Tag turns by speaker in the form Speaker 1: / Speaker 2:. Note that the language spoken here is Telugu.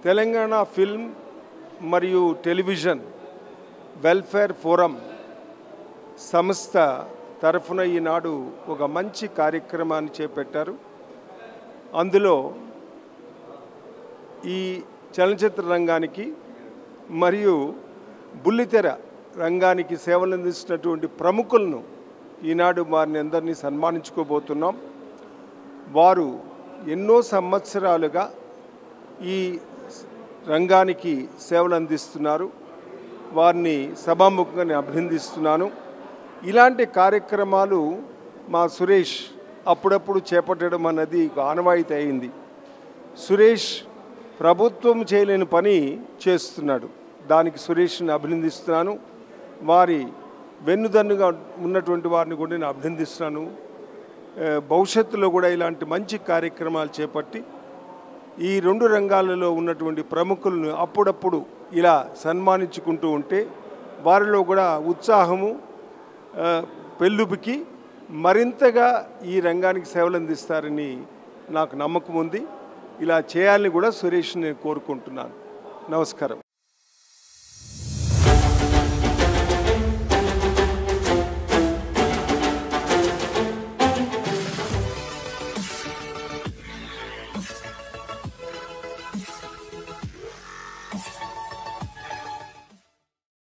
Speaker 1: తెలంగాణ ఫిల్మ్ మరియు టెలివిజన్ వెల్ఫేర్ ఫోరం సంస్థ తరఫున ఈనాడు ఒక మంచి కార్యక్రమాన్ని చేపట్టారు. అందులో ఈ చలనచిత్ర రంగానికి మరియు బుల్లితెర రంగానికి సేవలు అందిస్తున్నటువంటి ప్రముఖులను ఈనాడు వారిని అందరినీ సన్మానించుకోబోతున్నాం. వారు ఎన్నో సంవత్సరాలుగా ఈ రంగానికి సేవలు అందిస్తున్నారు. వారిని సభాముఖంగా నేను అభినందిస్తున్నాను. ఇలాంటి కార్యక్రమాలు మా సురేష్ అప్పుడప్పుడు చేపట్టడం అన్నది ఆనవాయితీ అయింది. సురేష్ ప్రభుత్వం చేయలేని పని చేస్తున్నాడు. దానికి సురేష్ని అభినందిస్తున్నాను. వారి వెన్నుదన్నుగా ఉన్నటువంటి వారిని కూడా నేను అభినందిస్తున్నాను. భవిష్యత్తులో కూడా ఇలాంటి మంచి కార్యక్రమాలు చేపట్టి ఈ రెండు రంగాలలో ఉన్నటువంటి ప్రముఖులను అప్పుడప్పుడు ఇలా సన్మానించుకుంటూ ఉంటే వారిలో కూడా ఉత్సాహము పెళ్ళుబికి మరింతగా ఈ రంగానికి సేవలు అందిస్తారని నాకు నమ్మకం ఉంది. ఇలా చేయాలని కూడా సురేష్ని నేను కోరుకుంటున్నాను. నమస్కారం.